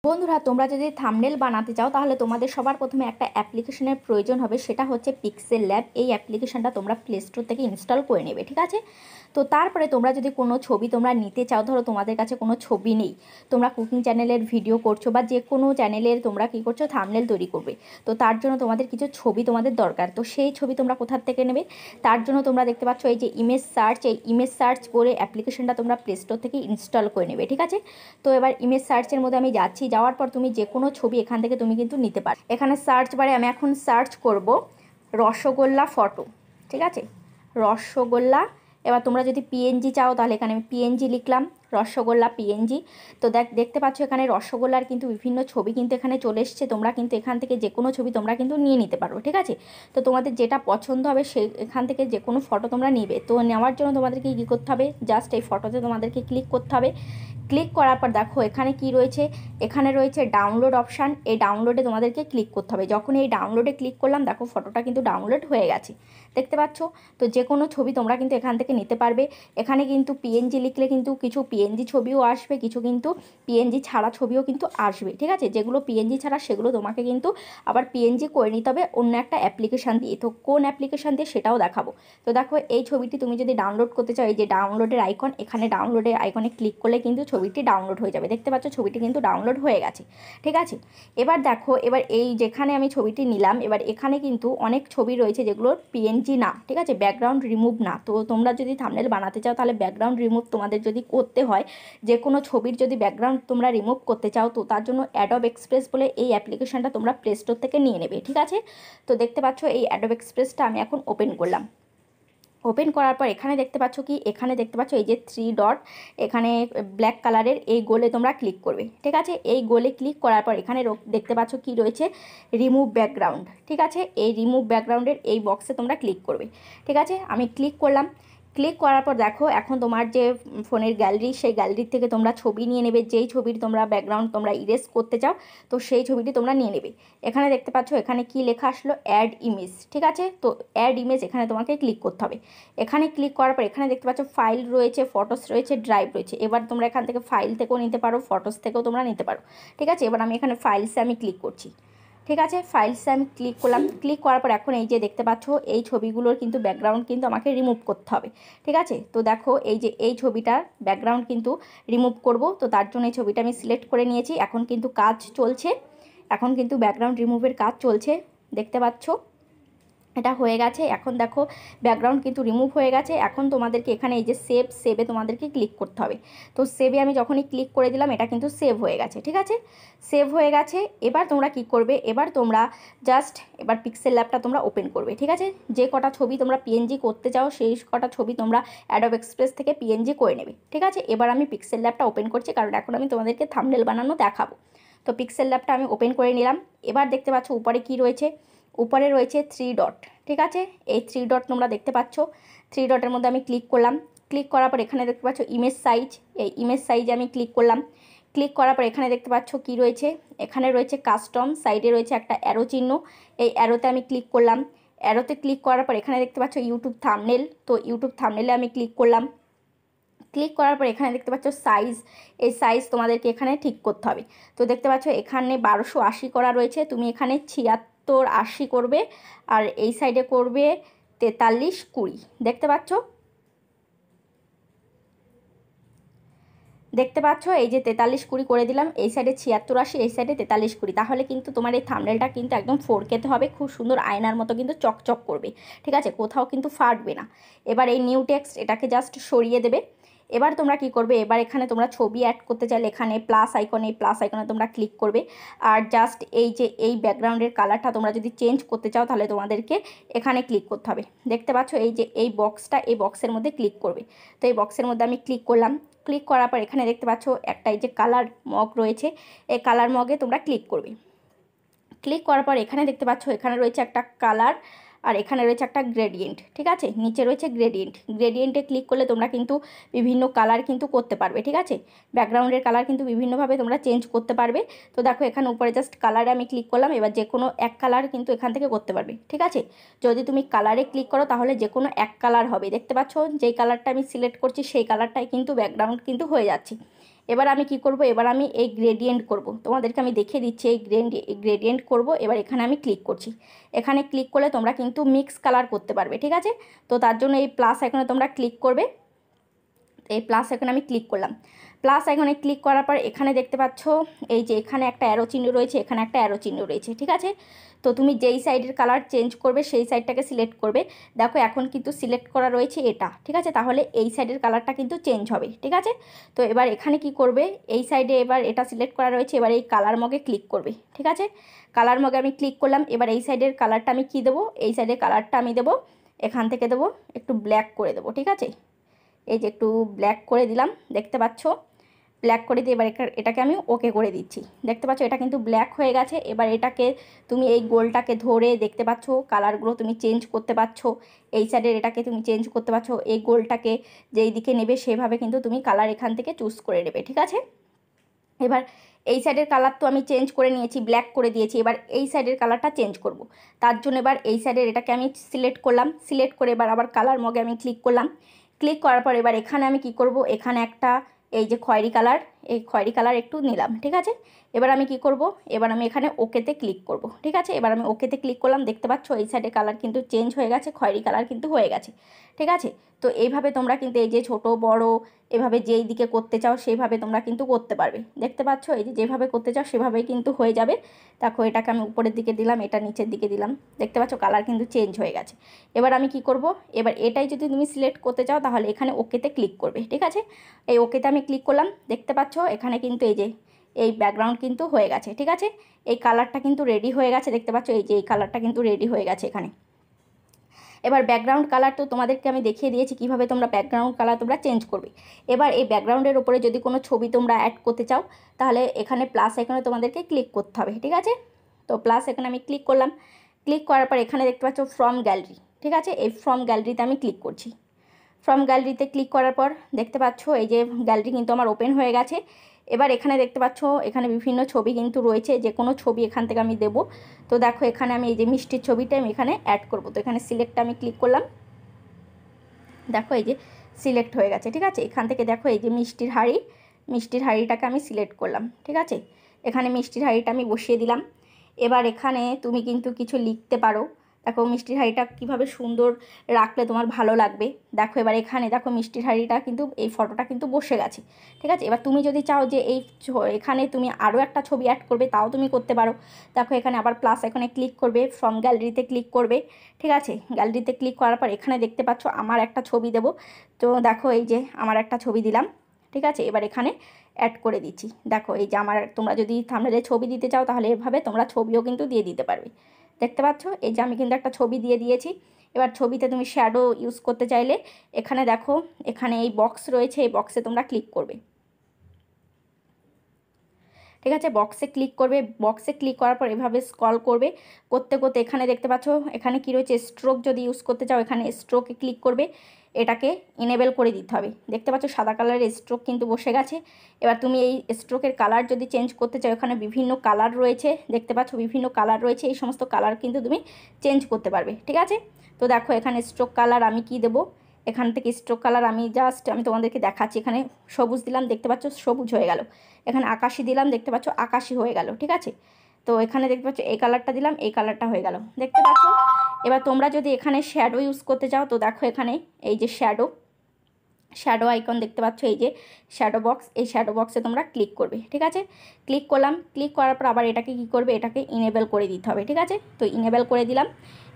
বন্ধুরা, তোমরা যদি থাম্বনেল বানাতে চাও তাহলে তোমাদের সবার প্রথমে একটা অ্যাপ্লিকেশনের প্রয়োজন হবে, সেটা হচ্ছে পিক্সেল ল্যাব। এই অ্যাপ্লিকেশনটা তোমরা প্লে স্টোর থেকে ইনস্টল করে নেবে, ঠিক আছে। তো তারপরে তোমরা যদি কোনো ছবি তোমরা নিতে চাও, ধরো তোমাদের কাছে কোনো ছবি নেই, তোমরা কুকিং চ্যানেলের ভিডিও করছো বা যে কোনো চ্যানেলের তোমরা কী করছো, থাম্বনেল তৈরি করবে। তো তার জন্য তোমাদের কিছু ছবি তোমাদের দরকার। তো সেই ছবি তোমরা কোথা থেকে নেবে, তার জন্য তোমরা দেখতে পাচ্ছ এই যে ইমেজ সার্চ, এই ইমেজ সার্চ করে অ্যাপ্লিকেশনটা তোমরা প্লে স্টোর থেকে ইনস্টল করে নেবে, ঠিক আছে। তো এবার ইমেজ সার্চের মধ্যে আমি যাচ্ছি, যাওয়ার পর তুমি যে কোনো ছবি এখান থেকে তুমি কিন্তু নিতে পারো। এখানে সার্চ বারে আমি এখন সার্চ করব রসগোল্লা ফটো, ঠিক আছে, রসগোল্লা। এবার তোমরা যদি পিএনজি চাও তাহলে এখানে আমি পিএনজি লিখলাম, রসগোল্লা পিএনজি। তো দেখতে পাচ্ছ এখানে রসগোল্লার কিন্তু বিভিন্ন ছবি কিন্তু এখানে চলে এসছে। তোমরা কিন্তু এখান থেকে যে কোনো ছবি তোমরা কিন্তু নিয়ে নিতে পারো, ঠিক আছে। তো তোমাদের যেটা পছন্দ হবে এখান থেকে যে কোনো ফটো তোমরা নিবে। তো নেওয়ার জন্য তোমাদেরকে কী করতে হবে, জাস্ট এই ফটোতে তোমাদেরকে ক্লিক করতে হবে। ক্লিক করার পর দেখো এখানে কি রয়েছে, এখানে রয়েছে ডাউনলোড অপশান। এই ডাউনলোডে তোমাদেরকে ক্লিক করতে হবে। যখন এই ডাউনলোডে ক্লিক করলাম, দেখো ফটোটা কিন্তু ডাউনলোড হয়ে গেছে, দেখতে পাচ্ছ। তো যে কোনো ছবি তোমরা কিন্তু এখান থেকে নিতে পারবে। এখানে কিন্তু পিএনজি লিখলে কিন্তু কিছু পিএনজি ছবিও আসবে, কিছু কিন্তু পিএনজি ছাড়া ছবিও কিন্তু আসবে, ঠিক আছে। যেগুলো পিএনজি ছাড়া সেগুলো তোমাকে কিন্তু আবার পিএনজি করে নিতে হবে অন্য একটা অ্যাপ্লিকেশান দিয়ে। তো কোন অ্যাপ্লিকেশান দিয়ে সেটাও দেখাবো। তো দেখো এই ছবিটি তুমি যদি ডাউনলোড করতে চাও, এই যে ডাউনলোডের আইকন, এখানে ডাউনলোডের আইকনে ক্লিক করলে কিন্তু ছবিটি ডাউনলোড হয়ে যাবে। দেখতে পাচ্ছ ছবিটি কিন্তু ডাউনলোড হয়ে গেছে, ঠিক আছে। এবার দেখো, এবার এই যেখানে আমি ছবিটি নিলাম, এবার এখানে কিন্তু অনেক ছবি রয়েছে যেগুলো পিএনজি না, ঠিক আছে, ব্যাকগ্রাউন্ড রিমুভ না। তো তোমরা যদি থাম্বনেল বানাতে চাও তাহলে ব্যাকগ্রাউন্ড রিমুভ তোমাদের যদি করতে হয়, যে কোনো ছবির যদি ব্যাকগ্রাউন্ড তোমরা রিমুভ করতে চাও, তো তার জন্য অ্যাডোব এক্সপ্রেস বলে এই অ্যাপ্লিকেশনটা তোমরা প্লে স্টোর থেকে নিয়ে নেবে, ঠিক আছে। তো দেখতে পাচ্ছ এই অ্যাডোব এক্সপ্রেসটা আমি এখন ওপেন করলাম। ওপেন করার পর এখানে দেখতে পাচ্ছ কি, এখানে দেখতে পাচ্ছ এই যে 3 ডট, এখানে ব্ল্যাক কালারের এই গোলে তোমরা ক্লিক করবে, ঠিক আছে। এই গোলে ক্লিক করার পর এখানে দেখতে পাচ্ছ কি রয়েছে, রিমুভ ব্যাকগ্রাউন্ড, ঠিক আছে। এই রিমুভ ব্যাকগ্রাউন্ডের এই বক্সে তোমরা ক্লিক করবে, ঠিক আছে। আমি ক্লিক করলাম। ক্লিক করার পর দেখো এখন তোমার যে ফোনের গ্যালারি, সেই গ্যালারির থেকে তোমরা ছবি নিয়ে নেবে। যেই ছবির তোমরা ব্যাকগ্রাউন্ড তোমরা ইরেজ করতে চাও, তো সেই ছবিটি তোমরা নিয়ে নেবে। এখানে দেখতে পাচ্ছ এখানে কি লেখা আসলো, অ্যাড ইমেজ, ঠিক আছে। তো অ্যাড ইমেজ এখানে তোমাকে ক্লিক করতে হবে। এখানে ক্লিক করার পর এখানে দেখতে পাচ্ছ ফাইল রয়েছে, ফটোস রয়েছে, ড্রাইভ রয়েছে। এবার তোমরা এখান থেকে ফাইল থেকেও নিতে পারো, ফটোস থেকেও তোমরা নিতে পারো, ঠিক আছে। এবার আমি এখানে ফাইলসে আমি ক্লিক করছি, ঠিক আছে। ফাইলসে আমি ক্লিক করলাম। ক্লিক করার পর এখন এই যে দেখতে পাচ্ছ এই ছবিগুলোর কিন্তু ব্যাকগ্রাউন্ড কিন্তু আমাকে রিমুভ করতে হবে, ঠিক আছে। তো দেখো এই যে এই ছবিটার ব্যাকগ্রাউন্ড কিন্তু রিমুভ করব। তো তার জন্য এই ছবিটা আমি সিলেক্ট করে নিয়েছি। এখন কিন্তু কাজ চলছে, এখন কিন্তু ব্যাকগ্রাউন্ড রিমুভের কাজ চলছে, দেখতে পাচ্ছ এটা হয়ে গেছে। এখন দেখো ব্যাকগ্রাউন্ড কিন্তু রিমুভ হয়ে গেছে। এখন তোমাদেরকে এখানে এই যে সেভে তোমাদেরকে ক্লিক করতে হবে। তো সেভে আমি যখনই ক্লিক করে দিলাম, এটা কিন্তু সেভ হয়ে গেছে, ঠিক আছে, সেভ হয়ে গেছে। এবার তোমরা কি করবে, এবার তোমরা জাস্ট এবার পিক্সেল ল্যাবটা তোমরা ওপেন করবে, ঠিক আছে। যে কটা ছবি তোমরা পিএনজি করতে চাও সেই কটা ছবি তোমরা অ্যাডোব এক্সপ্রেস থেকে পিএনজি করে নেবে, ঠিক আছে। এবার আমি পিক্সেল ল্যাবটা ওপেন করছি, কারণ এখন আমি তোমাদেরকে থাম্বনেল বানানো দেখাবো। তো পিক্সেল ল্যাবটা আমি ওপেন করে নিলাম। এবার দেখতে পাচ্ছ উপরে কি রয়েছে, উপরে রয়েছে 3 ডট, ঠিক আছে। এই 3 ডট তোমরা দেখতে পাচ্ছ। 3 ডটের মধ্যে আমি ক্লিক করলাম। ক্লিক করার পর এখানে দেখতে পাচ্ছ ইমেজ সাইজ, এই ইমেজ সাইজে আমি ক্লিক করলাম। ক্লিক করার পর এখানে দেখতে পাচ্ছ কি রয়েছে, এখানে রয়েছে কাস্টম, সাইডে রয়েছে একটা অ্যারো চিহ্ন, এই অ্যারোতে আমি ক্লিক করলাম। অ্যারোতে ক্লিক করার পর এখানে দেখতে পাচ্ছ ইউটিউব থাম্বনেল, তো ইউটিউব থাম্বনেলে আমি ক্লিক করলাম। ক্লিক করার পর এখানে দেখতে পাচ্ছ সাইজ, এই সাইজ তোমাদেরকে এখানে ঠিক করতে হবে। তো দেখতে পাচ্ছ এখানে 1280 করা রয়েছে, তুমি এখানে 7680 করবে, আর এই সাইডে করবে 4320, দেখতে পাচ্ছ, দেখতে পাচ্ছ এই যে 4320 করে দিলাম। এই সাইডে 7680, এই সাইডে 4320। তাহলে কিন্তু তোমার এই থাম্বনেলটা কিন্তু একদম 4K-তে হবে, খুব সুন্দর আয়নার মতো কিন্তু চকচক করবে, ঠিক আছে, কোথাও কিন্তু ফাটবে না। এবার এই নিউ টেক্সট এটাকে জাস্ট সরিয়ে দেবে। এবার তোমরা কি করবে, এবার এখানে তোমরা ছবি অ্যাড করতে চাইলে এখানে প্লাস আইকনে, প্লাস আইকনে তোমরা ক্লিক করবে। আর জাস্ট এই যে এই ব্যাকগ্রাউন্ডের কালারটা তোমরা যদি চেঞ্জ করতে চাও তাহলে তোমাদেরকে এখানে ক্লিক করতে হবে। দেখতে পাচ্ছ এই যে এই বক্সটা, এই বক্সের মধ্যে ক্লিক করবে। তো এই বক্সের মধ্যে আমি ক্লিক করলাম। ক্লিক করার পর এখানে দেখতে পাচ্ছ একটা এই যে কালার মগ রয়েছে, এই কালার মগে তোমরা ক্লিক করবে। ক্লিক করার পর এখানে দেখতে পাচ্ছ এখানে রয়েছে একটা কালার, আর এখানে রয়েছে একটা গ্রেডিয়েন্ট, ঠিক আছে, নিচে রয়েছে গ্রেডিয়েন্ট। গ্রেডিয়েন্টে ক্লিক করলে তোমরা কিন্তু বিভিন্ন কালার কিন্তু করতে পারবে, ঠিক আছে। ব্যাকগ্রাউন্ডের কালার কিন্তু বিভিন্নভাবে তোমরা চেঞ্জ করতে পারবে। তো দেখো এখানে উপরে জাস্ট কালারে আমি ক্লিক করলাম। এবার যে কোনো এক কালার কিন্তু এখান থেকে করতে পারবে, ঠিক আছে। যদি তুমি কালারে ক্লিক করো তাহলে যে কোনো এক কালার হবে। দেখতে পাচ্ছ যেই কালারটা আমি সিলেক্ট করছি সেই কালারটাই কিন্তু ব্যাকগ্রাউন্ড কিন্তু হয়ে যাচ্ছে। এবার আমি কি করব, এবার আমি এই গ্রেডিয়েন্ট করব, তোমাদেরকে আমি দেখিয়ে দিচ্ছি। এই গ্রেডিয়েন্ট করব। এবার এখানে আমি ক্লিক করছি। এখানে ক্লিক করলে তোমরা কিন্তু মিক্স কালার করতে পারবে, ঠিক আছে। তো তার জন্য এই প্লাস আইকনে তোমরা ক্লিক করবে। এই প্লাস আইকনে আমি ক্লিক করলাম। প্লাস আইকনে ক্লিক করার পর এখানে দেখতে পাচ্ছ এই যে এখানে একটা অ্যারো চিহ্ন রয়েছে, এখানে একটা অ্যারো চিহ্ন রয়েছে, ঠিক আছে। তো তুমি যেই সাইডের কালার চেঞ্জ করবে সেই সাইডটাকে সিলেক্ট করবে। দেখো এখন কিন্তু সিলেক্ট করা রয়েছে এটা, ঠিক আছে। তাহলে এই সাইডের কালারটা কিন্তু চেঞ্জ হবে, ঠিক আছে। তো এবার এখানে কি করবে, এই সাইডে এবার এটা সিলেক্ট করা রয়েছে, এবার এই কালার মগে ক্লিক করবে, ঠিক আছে। কালার মগে আমি ক্লিক করলাম। এবার এই সাইডের কালারটা আমি কি দেবো, এই সাইডের কালারটা আমি দেবো এখান থেকে দেবো একটু ব্ল্যাক করে দেবো, ঠিক আছে। এই যে একটু ব্ল্যাক করে দিলাম, দেখতে পাচ্ছ। ব্ল্যাক করে দিয়ে এবার এটাকে আমি ওকে করে দিচ্ছি। দেখতে পাচ্ছ এটা কিন্তু ব্ল্যাক হয়ে গেছে। এবার এটাকে তুমি এই গোলটাকে ধরে দেখতে পাচ্ছ কালারগুলো তুমি চেঞ্জ করতে পারছো। এই সাইডের এটাকে তুমি চেঞ্জ করতে পারছো। এই গোলটাকে যেই দিকে নেবে সেভাবে কিন্তু তুমি কালার এখান থেকে চুজ করে নেবে, ঠিক আছে। এবার এই সাইডের কালার তো আমি চেঞ্জ করে নিয়েছি, ব্ল্যাক করে দিয়েছি। এবার এই সাইডের কালারটা চেঞ্জ করব। তার জন্য এবার এই সাইডের এটাকে আমি সিলেক্ট করলাম। সিলেক্ট করে এবার আবার কালার মগে আমি ক্লিক করলাম। ক্লিক করার পর এবার এখানে আমি কি করব, এখানে একটা এই যে খয়েরি কালার, এই খয়েরি কালার একটু নিলাম, ঠিক আছে। এবার আমি কি করব, এবার আমি এখানে ওকেতে ক্লিক করব, ঠিক আছে। এবার আমি ওকেতে ক্লিক করলাম। দেখতে পাচ্ছ এই সাইডে কালার কিন্তু চেঞ্জ হয়ে গেছে, খয়েরি কালার কিন্তু হয়ে গেছে, ঠিক আছে। তো এইভাবে তোমরা কিন্তু এই যে ছোট বড় এভাবে যেই দিকে করতে চাও সেইভাবে তোমরা কিন্তু করতে পারবে। দেখতে পাচ্ছ এই যে যেভাবে করতে চাও সেভাবেই কিন্তু হয়ে যাবে। দেখো এটাকে আমি উপরের দিকে দিলাম, এটা নিচের দিকে দিলাম, দেখতে পাচ্ছ কালার কিন্তু চেঞ্জ হয়ে গেছে। এবার আমি কি করব, এবার এটাই যদি তুমি সিলেক্ট করতে চাও তাহলে এখানে ওকেতে ক্লিক করবে, ঠিক আছে। এই ওকেতে আমি ক্লিক করলাম। দেখতে পাচ্ছ এখানে কিন্তু এই যে এই ব্যাকগ্রাউন্ড কিন্তু হয়ে গেছে, ঠিক আছে। এই কালারটা কিন্তু রেডি হয়ে গেছে, দেখতে পাচ্ছ এই যে এই কালারটা কিন্তু রেডি হয়ে গেছে এখানে। এবার ব্যাকগ্রাউন্ড কালার তো তোমাদেরকে আমি দেখিয়ে দিয়েছি কীভাবে তোমরা ব্যাকগ্রাউন্ড কালার তোমরা চেঞ্জ করবে। এবার এই ব্যাকগ্রাউন্ডের ওপরে যদি কোনো ছবি তোমরা অ্যাড করতে চাও তাহলে এখানে প্লাস আইকনে তোমাদেরকে ক্লিক করতে হবে, ঠিক আছে। তো প্লাস আইকনে আমি ক্লিক করলাম। ক্লিক করার পর এখানে দেখতে পাচ্ছ ফ্রম গ্যালারি, ঠিক আছে। এই ফ্রম গ্যালারিতে আমি ক্লিক করছি। ফ্রম গ্যালারিতে ক্লিক করার পর দেখতে পাচ্ছ এই যে গ্যালারি কিন্তু আমার ওপেন হয়ে গেছে। এবার এখানে দেখতে পাচ্ছ এখানে বিভিন্ন ছবি কিন্তু রয়েছে, যে কোনো ছবি এখান থেকে আমি দেবো। তো দেখো এখানে আমি এই যে মিষ্টির ছবিটা আমি এখানে অ্যাড করব। তো এখানে সিলেক্টটা আমি ক্লিক করলাম। দেখো এই যে সিলেক্ট হয়ে গেছে, ঠিক আছে। এখান থেকে দেখো এই যে মিষ্টির হাঁড়িটাকে আমি সিলেক্ট করলাম, ঠিক আছে। এখানে মিষ্টির হাঁড়িটা আমি বসিয়ে দিলাম। এবার এখানে তুমি কিন্তু কিছু লিখতে পারো। দেখো মিষ্টির হাঁড়িটা কীভাবে সুন্দর রাখলে তোমার ভালো লাগবে। দেখো এবার এখানে দেখো মিষ্টির হাঁড়িটা কিন্তু এই ফটোটা কিন্তু বসে গেছে, ঠিক আছে। এবার তুমি যদি চাও যে এখানে তুমি আরও একটা ছবি অ্যাড করবে তাও তুমি করতে পারো। দেখো এখানে আবার প্লাস এখানে ক্লিক করবে, ফ্রম গ্যালারিতে ক্লিক করবে, ঠিক আছে। গ্যালারিতে ক্লিক করার পর এখানে দেখতে পাচ্ছ আমার একটা ছবি দেবো। তো দেখো এই যে আমার একটা ছবি দিলাম, ঠিক আছে। এবার এখানে অ্যাড করে দিচ্ছি। দেখো এই যে আমার, তোমরা যদি থাম্বনেলে ছবি দিতে চাও তাহলে এভাবে তোমরা ছবিও কিন্তু দিয়ে দিতে পারবে। দেখতে পাচ্ছ এই যে আমি কিন্তু একটা ছবি দিয়ে দিয়েছি। এবার ছবিতে তুমি শ্যাডো ইউজ করতে চাইলে এখানে দেখো এখানে এই বক্স রয়েছে, এই বক্সে তোমরা ক্লিক করবে, ঠিক আছে। বক্সে ক্লিক করবে। বক্সে ক্লিক করার পর এভাবে স্ক্রল করবে, করতে করতে এখানে দেখতে পাচ্ছ এখানে কি রয়েছে, স্ট্রোক যদি ইউজ করতে চাও এখানে স্ট্রোকে ক্লিক করবে। এটাকে ইনেবল করে দিতে হবে। দেখতে পাচ্ছ সাদা কালারের স্ট্রোক কিন্তু বসে গেছে। এবার তুমি এই স্ট্রোকের কালার যদি চেঞ্জ করতে চাও এখানে বিভিন্ন কালার রয়েছে, দেখতে পাচ্ছ বিভিন্ন কালার রয়েছে। এই সমস্ত কালার কিন্তু তুমি চেঞ্জ করতে পারবে, ঠিক আছে। তো দেখো এখানে স্ট্রোক কালার আমি কি দেবো, এখান থেকে স্ট্রোক কালার আমি তোমাদেরকে দেখাচ্ছি। এখানে সবুজ দিলাম, দেখতে পাচ্ছ সবুজ হয়ে গেল। এখানে আকাশি দিলাম, দেখতে পাচ্ছ আকাশি হয়ে গেল, ঠিক আছে। তো এখানে দেখতে পাচ্ছ এই কালারটা দিলাম, এই কালারটা হয়ে গেল, দেখতে পাচ্ছ। এবার তোমরা যদি এখানে শ্যাডো ইউজ করতে চাও তো দেখো এখানে এই যে শ্যাডো আইকন দেখতে পাচ্ছ, এই যে শ্যাডো বক্স, এই শ্যাডো বক্সে তোমরা ক্লিক করবে, ঠিক আছে। ক্লিক করলাম। ক্লিক করার পর আবার এটাকে কী করবে, এটাকে ইনেবল করে দিতে হবে, ঠিক আছে। তো ইনেবল করে দিলাম।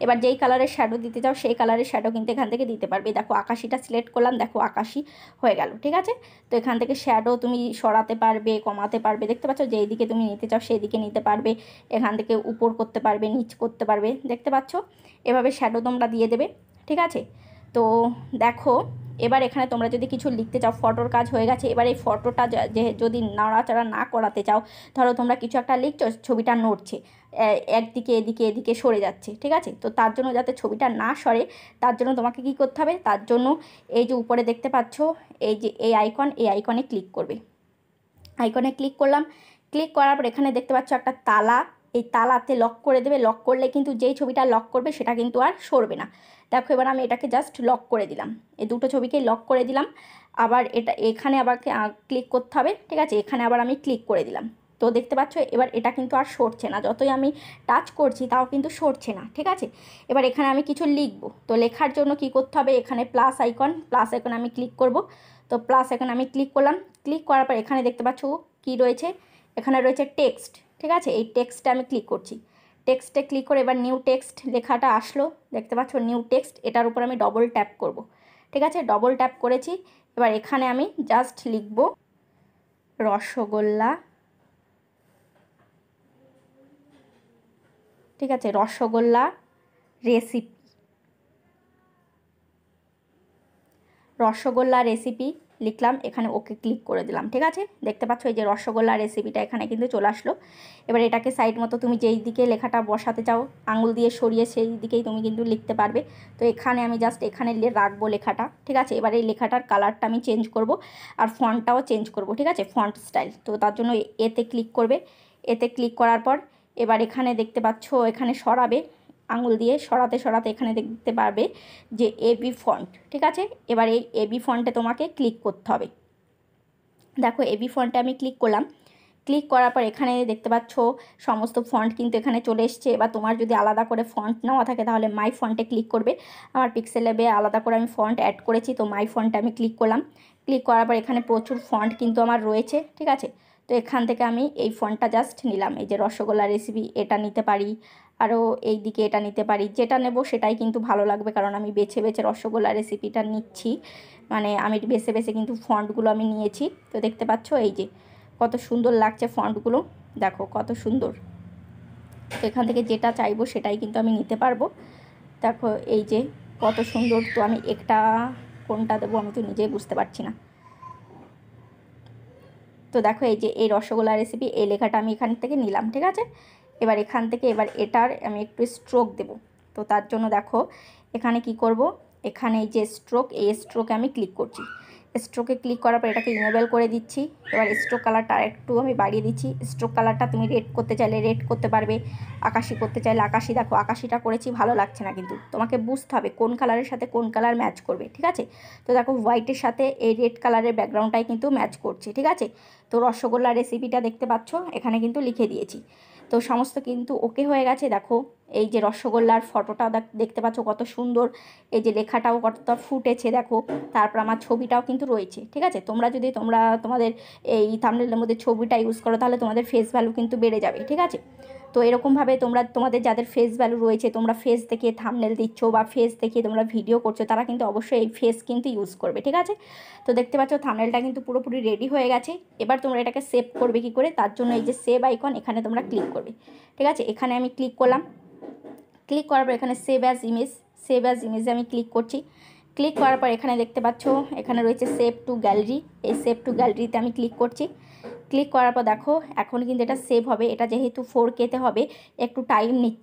এবার যেই কালারের শ্যাডো দিতে চাও সেই কালারের শ্যাডো কিন্তু এখান থেকে দিতে পারবে। দেখো আকাশিটা সিলেক্ট করলাম, দেখো আকাশি হয়ে গেল, ঠিক আছে। তো এখান থেকে শ্যাডো তুমি সরাতে পারবে, কমাতে পারবে, দেখতে পাচ্ছ যেই দিকে তুমি নিতে চাও সেই দিকে নিতে পারবে। এখান থেকে উপর করতে পারবে, নিচ করতে পারবে, দেখতে পাচ্ছ। এভাবে শ্যাডো তোমরা দিয়ে দেবে, ঠিক আছে। তো দেখো এবার এখানে তোমরা যদি কিছু লিখতে চাও, ফটোর কাজ হয়ে গেছে। এবার এই ফটোটা যদি নাড়াচাড়া না করাতে চাও, ধরো তোমরা কিছু একটা লিখছো, ছবিটা নড়ছে, একদিকে এদিকে এদিকে সরে যাচ্ছে, ঠিক আছে। তো তার জন্য যাতে ছবিটা না সরে তার জন্য তোমাকে কি করতে হবে, তার জন্য এই যে উপরে দেখতে পাচ্ছ এই যে এই আইকনে ক্লিক করবে। আইকনে ক্লিক করলাম। ক্লিক করার পর এখানে দেখতে পাচ্ছ একটা তালা, এই তালাতে লক করে দেবে। লক করলে কিন্তু যেই ছবিটা লক করবে সেটা কিন্তু আর সরবে না। দেখো এবার আমি এটাকে জাস্ট লক করে দিলাম, এই দুটো ছবিকে লক করে দিলাম। আবার এটা এখানে আবার ক্লিক করতে হবে, ঠিক আছে। এখানে আবার আমি ক্লিক করে দিলাম। তো দেখতে পাচ্ছ এবার এটা কিন্তু আর সরছে না, যতই আমি টাচ করছি তাও কিন্তু সরছে না, ঠিক আছে। এবার এখানে আমি কিছু লিখব, তো লেখার জন্য কি করতে হবে, এখানে প্লাস আইকন আমি ক্লিক করব। তো প্লাস আইকন আমি ক্লিক করলাম। ক্লিক করার পর এখানে দেখতে পাচ্ছ কি রয়েছে, এখানে রয়েছে টেক্সট, ঠিক আছে। এই টেক্সটে আমি ক্লিক করছি। টেক্সটে ক্লিক করে এবার নিউ টেক্সট লেখাটা আসলো, দেখতে পাচ্ছ নিউ টেক্সট। এটার উপর আমি ডবল ট্যাপ করব, ঠিক আছে। ডবল ট্যাপ করেছি। এবার এখানে আমি জাস্ট লিখব রসগোল্লা, ঠিক আছে, রসগোল্লা রেসিপি, রসগোল্লা রেসিপি লিখলাম, এখানে ওকে ক্লিক করে দিলাম, ঠিক আছে। দেখতে পাচ্ছ এই যে রসগোল্লা রেসিপিটা এখানে কিন্তু চলে আসলো। এবার এটাকে সাইড মতো তুমি যেই দিকে লেখাটা বসাতে চাও আঙুল দিয়ে সরিয়ে সেই দিকেই তুমি কিন্তু লিখতে পারবে। তো এখানে আমি জাস্ট এখানে রাখবো লেখাটা, ঠিক আছে। এবার এই লেখাটার কালারটা আমি চেঞ্জ করব আর ফন্টটাও চেঞ্জ করব, ঠিক আছে, ফন্ট স্টাইল। তো তার জন্য এতে ক্লিক করবে। এতে ক্লিক করার পর এবার এখানে দেখতে পাচ্ছ এখানে সরাবে, আঙুল দিয়ে সরাতে সরাতে এখানে দেখতে পারবে যে এবি ফন্ট, ঠিক আছে। এবার এই এবি ফন্টে তোমাকে ক্লিক করতে হবে। দেখো এবি ফন্টে আমি ক্লিক করলাম। ক্লিক করার পর এখানে দেখতে পাচ্ছ সমস্ত ফন্ট কিন্তু এখানে চলে এসছে। এবার তোমার যদি আলাদা করে ফন্ট নেওয়া থাকে তাহলে মাই ফন্টে ক্লিক করবে। আমার পিক্সেল ল্যাবে আলাদা করে আমি ফন্ট অ্যাড করেছি, তো মাই ফন্টে আমি ক্লিক করলাম। ক্লিক করার পর এখানে প্রচুর ফন্ট কিন্তু আমার রয়েছে, ঠিক আছে। তো এখান থেকে আমি এই ফন্টটা জাস্ট নিলাম, এই যে রসগোল্লা রেসিপি, এটা নিতে পারি, আরও এই দিকে এটা নিতে পারি। যেটা নেব সেটাই কিন্তু ভালো লাগবে, কারণ আমি বেছে বেছে রসগোল্লা রেসিপিটা নিচ্ছি, মানে আমি বেছে বেছে কিন্তু ফন্টগুলো আমি নিয়েছি। তো দেখতে পাচ্ছ এই যে কত সুন্দর লাগছে ফন্টগুলো, দেখো কত সুন্দর। তো এখান থেকে যেটা চাইবো সেটাই কিন্তু আমি নিতে পারবো। দেখো এই যে কত সুন্দর। তো আমি একটা কোনটা দেবো আমি তো নিজেই বুঝতে পারছি না। তো দেখো এই যে এই রসগোল্লা রেসিপি এই লেখাটা আমি এখান থেকে নিলাম, ঠিক আছে। এবার এখান থেকে এবার এটার আমি একটু স্ট্রোক দেব। তো তার জন্য দেখো এখানে কি করব, এখানে এই যে স্ট্রোক, এই স্ট্রোকে আমি ক্লিক করছি। স্ট্রোকে ক্লিক করার পর এটাকে ইনেবল করে দিচ্ছি। এবার স্ট্রোক কালারটা একটু আমি বাড়িয়ে দিচ্ছি। স্ট্রোক কালারটা তুমি রেড করতে চাইলে রেড করতে পারবে, আকাশি করতে চাইলে আকাশি। দেখো আকাশিটা করেছি, ভালো লাগছে না, কিন্তু তোমাকে বুঝতে হবে কোন কালারের সাথে কোন কালার ম্যাচ করবে, ঠিক আছে। তো দেখো হোয়াইটের সাথে এই রেড কালারের ব্যাকগ্রাউন্ডটাই কিন্তু ম্যাচ করছে, ঠিক আছে। তো রসগোল্লা রেসিপিটা দেখতে পাচ্ছ এখানে কিন্তু লিখে দিয়েছি। তো সমস্ত কিন্তু ওকে হয়ে গেছে। দেখো এই যে রসগোল্লার ফটোটা দেখতে পাচ্ছ কত সুন্দর, এই যে লেখাটাও কতটা ফুটেছে দেখো। তারপর আমার ছবিটাও কিন্তু রয়েছে, ঠিক আছে। তোমরা যদি তোমাদের এই থাম্বনেলের মধ্যে ছবিটা ইউজ করো তাহলে তোমাদের ফেস ভ্যালু কিন্তু বেড়ে যাবে, ঠিক আছে। তো এরকমভাবে তোমাদের যাদের ফেস ভ্যালু রয়েছে, তোমরা ফেস দেখিয়ে থাম্বনেল দিচ্ছ বা ফেস দেখিয়ে তোমরা ভিডিও করছো, তারা কিন্তু অবশ্যই এই ফেস কিন্তু ইউজ করবে, ঠিক আছে। তো দেখতে পাচ্ছ থাম্বনেলটা কিন্তু পুরোপুরি রেডি হয়ে গেছে। এবার তোমরা এটাকে সেভ করবে কি করে, তার জন্য এই যে সেভ আইকন এখানে তোমরা ক্লিক করবে, ঠিক আছে। এখানে আমি ক্লিক করলাম। ক্লিক করার পর এখানে সেভ অ্যাজ ইমেজে আমি ক্লিক করছি। ক্লিক করার পর এখানে দেখতে পাচ্ছ এখানে রয়েছে সেভ টু গ্যালারি, এই সেভ টু গ্যালারিতে আমি ক্লিক করছি। ক্লিক করার পর দেখো এখন কিন্তু এটা সেভ হবে। এটা যেহেতু 4K তে হবে একটু টাইম নিচ্ছে।